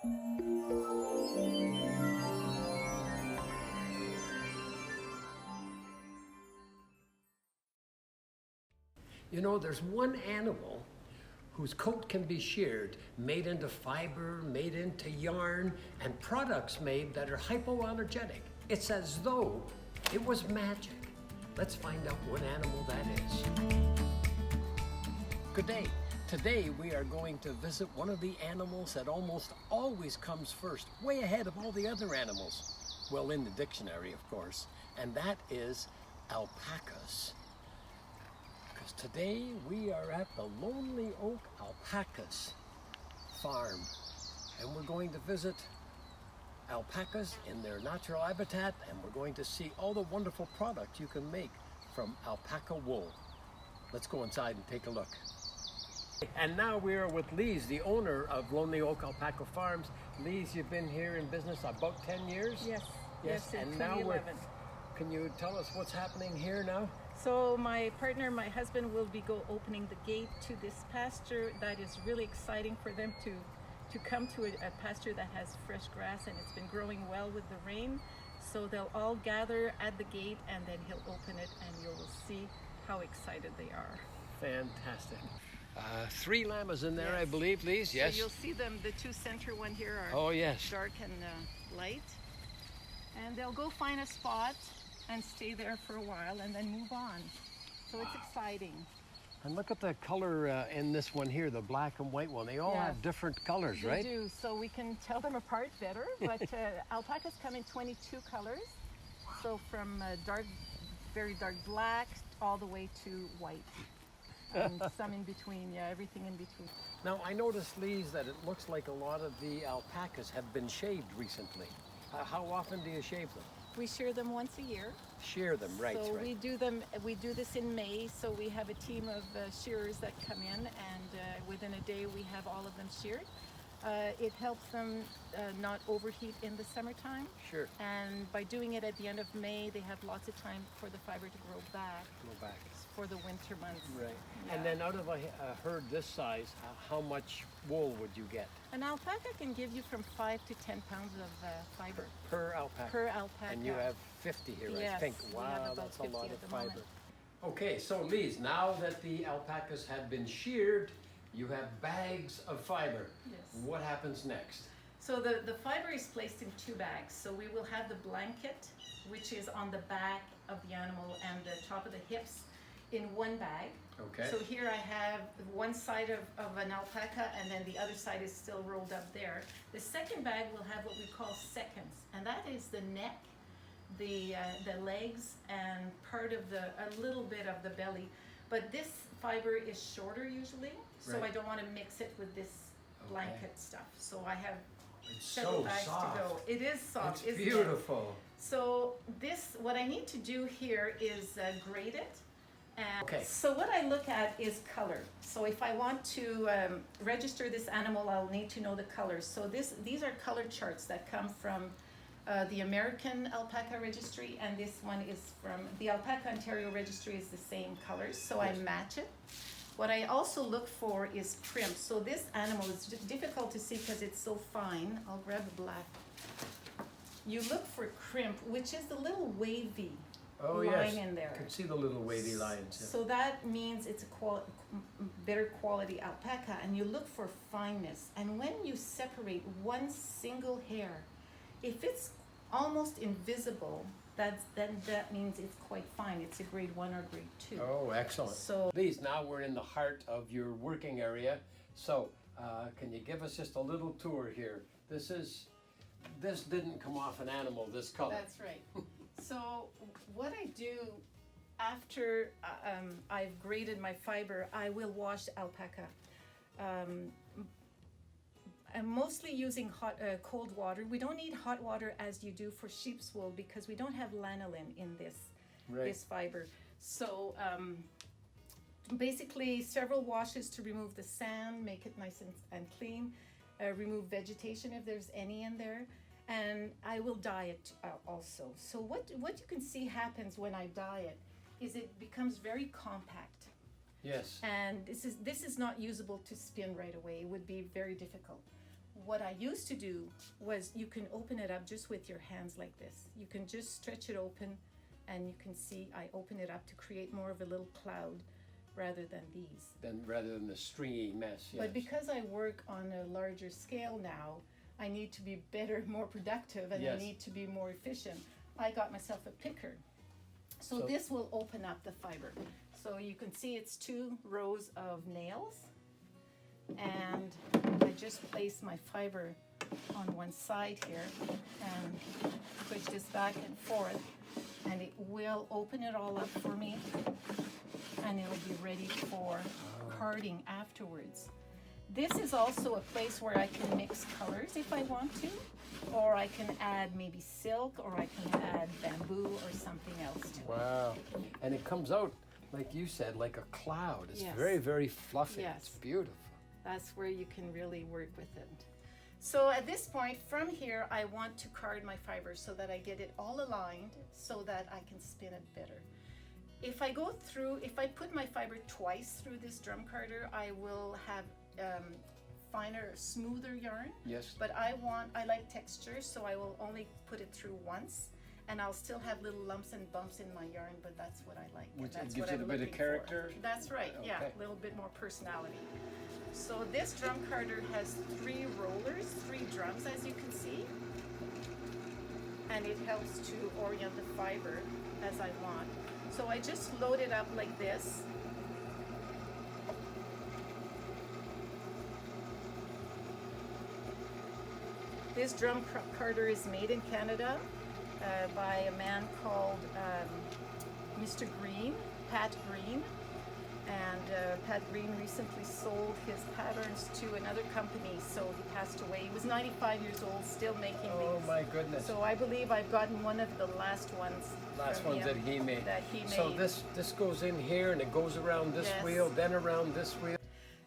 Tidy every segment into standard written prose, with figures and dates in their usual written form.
You know, there's one animal whose coat can be sheared, made into fiber, made into yarn, and products made that are hypoallergenic. It's as though it was magic. Let's find out what animal that is. Good day. Today we are going to visit one of the animals that almost always comes first, way ahead of all the other animals. Well, in the dictionary, of course, and that is alpacas. Because today we are at the Lonely Oak Alpacas farm, and we're going to visit alpacas in their natural habitat, and we're going to see all the wonderful products you can make from alpaca wool. Let's go inside and take a look. And now we are with Lise, the owner of Lonely Oak Alpaca Farms. Lise, you've been here in business about 10 years? Yes, and in now 2011. can you tell us what's happening here now? So my partner, my husband, will be opening the gate to this pasture. That is really exciting for them to come to a pasture that has fresh grass, and it's been growing well with the rain. So they'll all gather at the gate, and then he'll open it, and you will see how excited they are. Fantastic. 3 llamas in there, Yes. I believe, Lise, yes? So you'll see them, the 2 center one here are dark and light. And they'll go find a spot and stay there for a while and then move on. So it's exciting. And look at the color in this one here, the black and white one. They all have different colors, right? They do, so we can tell them apart better. But alpacas come in 22 colors. So from very dark black, all the way to white. And some in between, everything in between. Now, I noticed, Lise, that it looks like a lot of the alpacas have been shaved recently. How often do you shave them? We shear them once a year. Shear them, right. So we do this in May, so we have a team of shearers that come in, and within a day we have all of them sheared. It helps them not overheat in the summertime. Sure. And by doing it at the end of May, they have lots of time for the fiber to grow back. For the winter months. Right. Yeah. And then out of a herd this size, how much wool would you get? An alpaca can give you from 5 to 10 pounds of fiber. Per alpaca? Per alpaca. And you have 50 here, Yes, I think. we have Wow, about that's a 50 lot at of the fiber. moment. Okay, so Lise, now that the alpacas have been sheared, you have bags of fiber. Yes. What happens next? So the fiber is placed in 2 bags. So we will have the blanket, which is on the back of the animal and the top of the hips, in 1 bag. Okay. So here I have one side of an alpaca, and then the other side is still rolled up there. The second bag will have what we call seconds, and that is the neck, the legs, and a little bit of the belly. But this fiber is shorter usually, so Right. I don't want to mix it with this blanket stuff. So I have It's several so bags soft. to go. It is soft. It's isn't it? beautiful. So what I need to do here is grate it. And Okay. So what I look at is color. So if I want to register this animal, I'll need to know the colors. So these are color charts that come from the American Alpaca Registry, and this one is from the Alpaca Ontario Registry. Is the same colors, so I match it. What I also look for is crimp. So this animal is difficult to see because it's so fine. I'll grab the black. You look for crimp, which is the little wavy line in there. You can see the little wavy lines. Yeah. So that means it's a better quality alpaca, and you look for fineness. And when you separate one single hair, if it's almost invisible, then that means it's quite fine. It's a grade 1 or grade 2. Oh, excellent. So Lise, now we're in the heart of your working area. So can you give us just a little tour here? This didn't come off an animal, this color. That's right. So what I do after I've graded my fiber, I will wash alpaca. I'm mostly using cold water. We don't need hot water as you do for sheep's wool because we don't have lanolin in this fiber. So basically several washes to remove the sand, make it nice and clean, remove vegetation if there's any in there, and I will dye it also. So what you can see happens when I dye it is it becomes very compact. Yes. And this is not usable to spin right away. It would be very difficult. what I used to do was you can open it up just with your hands like this. You can just stretch it open, and you can see I open it up to create more of a little cloud rather than these. Rather than the stringy mess, yes. But because I work on a larger scale now, I need to be better, more productive, and I Yes. need to be more efficient. I got myself a picker. So this will open up the fiber. So you can see it's 2 rows of nails, and I just place my fiber on one side here and push this back and forth, and it will open it all up for me, and it'll be ready for carding afterwards. This is also a place where I can mix colors if I want to, or I can add maybe silk, or I can add bamboo or something else to it. Wow. And it comes out, like you said, like a cloud. It's Yes. very, very fluffy. Yes. It's beautiful. That's where you can really work with it. So at this point, from here, I want to card my fibers so that I get it all aligned so that I can spin it better. If I put my fiber twice through this drum carder, I will have finer, smoother yarn. Yes. But I like texture, so I will only put it through once, and I'll still have little lumps and bumps in my yarn, but that's what I like. Which that's gives what it I'm a bit of looking for. character? That's right, yeah, Okay. a little bit more personality. So this drum carder has 3 rollers, 3 drums, as you can see, and it helps to orient the fiber as I want. So I just load it up like this. This drum carder is made in Canada by a man called Mr. Green, Pat Green. And Pat Green recently sold his patterns to another company, so he passed away. He was 95 years old, still making Oh these. my goodness. So I believe I've gotten one of the last ones. Last from ones him that he made. So made. this goes in here and it goes around this Yes. wheel, then around this wheel.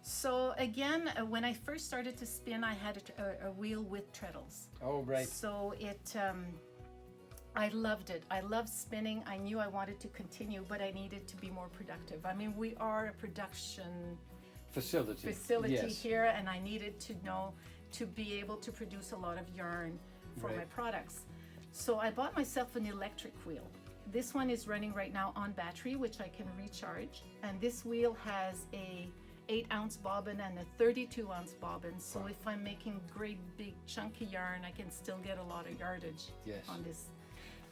So again, when I first started to spin, I had a wheel with treadles. Oh, right. So I loved it. I loved spinning. I knew I wanted to continue, but I needed to be more productive. I mean, we are a production Facility. Yes. here, and I needed to know to be able to produce a lot of yarn for my Right. products. So I bought myself an electric wheel. This one is running right now on battery, which I can recharge. And this wheel has a 8-ounce bobbin and a 32-ounce bobbin. So if I'm making great big chunky yarn, I can still get a lot of yardage Yes. on this.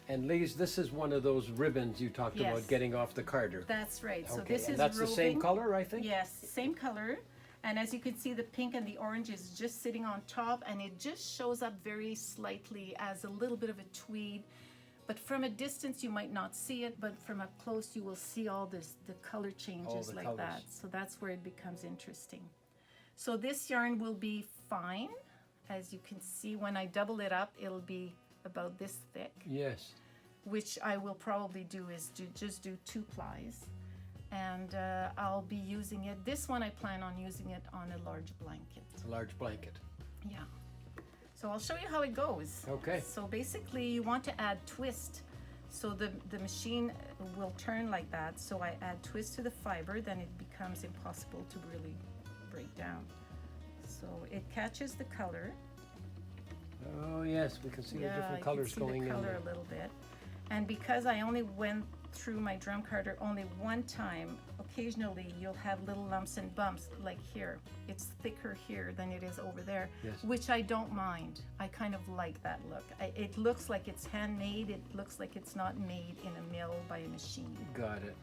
And Lise, this is one of those ribbons you talked Yes. about getting off the carder. That's right. So Okay, this and is that's the same roving. color, I think? Yes, same color. And as you can see, the pink and the orange is just sitting on top, and it just shows up very slightly as a little bit of a tweed. But from a distance, you might not see it, but from up close, you will see all the color changes the like colors. that. So that's where it becomes interesting. So this yarn will be fine. As you can see, when I double it up, it'll be about this thick, Yes. which I will probably do is just do 2 plies. And I'll be using it. This one I plan on using it on a large blanket. It's a large blanket. Yeah. So I'll show you how it goes. Okay. So basically you want to add twist. So the machine will turn like that. So I add twist to the fiber, then it becomes impossible to really break down. So it catches the color. Oh, yes, we can see the different colors you can see going the in color there. a little bit. And because I only went through my drum carder only one time, occasionally you'll have little lumps and bumps like here. It's thicker here than it is over there, Yes. which I don't mind. I kind of like that look. It looks like it's handmade. It looks like it's not made in a mill by a machine. Got it.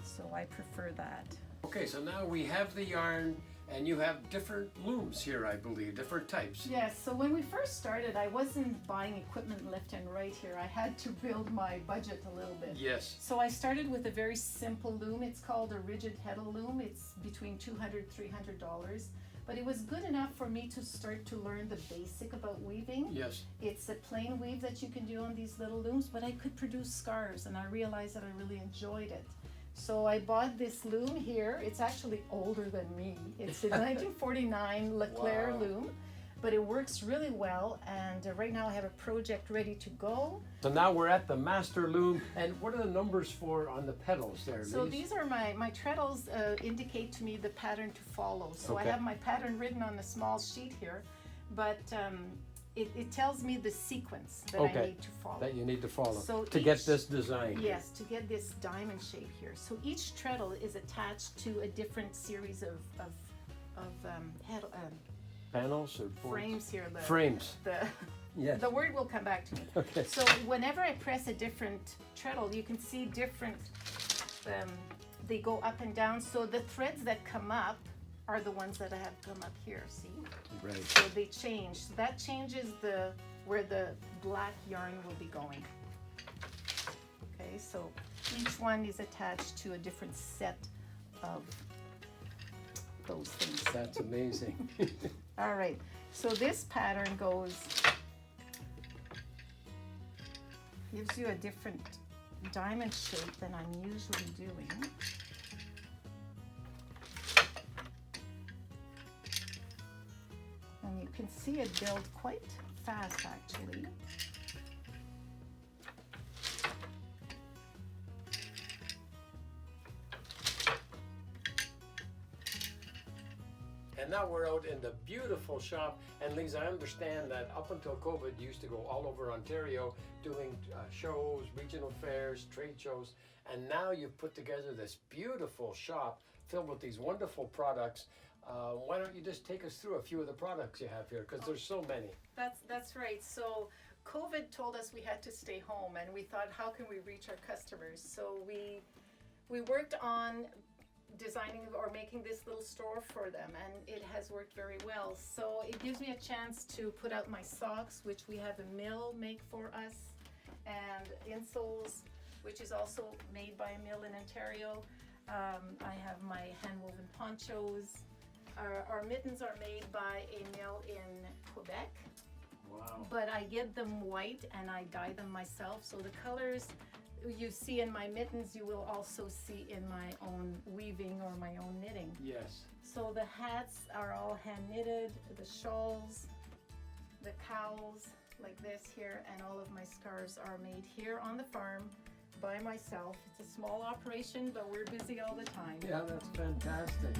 So I prefer that. Okay, so now we have the yarn, and you have different looms here, I believe, different types. Yes, so when we first started, I wasn't buying equipment left and right here. I had to build my budget a little bit. Yes. So I started with a very simple loom. It's called a rigid heddle loom. It's between $200, $300. But it was good enough for me to start to learn the basic about weaving. Yes. It's a plain weave that you can do on these little looms, but I could produce scarves, and I realized that I really enjoyed it. So I bought this loom here. It's actually older than me. It's a 1949 Leclerc Wow. loom, but it works really well. And right now I have a project ready to go. So now we're at the master loom, and what are the numbers for on the pedals there, So Lise? these are my treadles indicate to me the pattern to follow. So I Okay. have my pattern written on a small sheet here. but it tells me the sequence that I Okay. need to follow. That you need to follow So to get each- this design. Yes, to get this diamond shape here. So each treadle is attached to a different series of Panels or boards? frames here. Frames. Yes. The word will come back to me. Okay. So whenever I press a different treadle, you can see different, they go up and down. So the threads that come up are the ones that I have come up here, see? Right. So they change. So that changes where the black yarn will be going. Okay, so each one is attached to a different set of those things. That's amazing. All right, so this pattern gives you a different diamond shape than I'm usually doing. And you can see it build quite fast actually. And now we're out in the beautiful shop. And Lise, I understand that up until COVID, you used to go all over Ontario doing shows, regional fairs, trade shows. And now you've put together this beautiful shop filled with these wonderful products. Why don't you just take us through a few of the products you have here? Because there's so many. That's right. So COVID told us we had to stay home, and we thought, how can we reach our customers? So we worked on designing or making this little store for them, and it has worked very well. So it gives me a chance to put out my socks, which we have a mill make for us, and insoles, which is also made by a mill in Ontario. I have my hand-woven ponchos. Our mittens are made by a mill in Quebec. Wow. But I get them white and I dye them myself. So the colors you see in my mittens, you will also see in my own weaving or my own knitting. Yes. So the hats are all hand knitted, the shawls, the cowls like this here, and all of my scarves are made here on the farm by myself. It's a small operation, but we're busy all the time. Yeah, that's fantastic.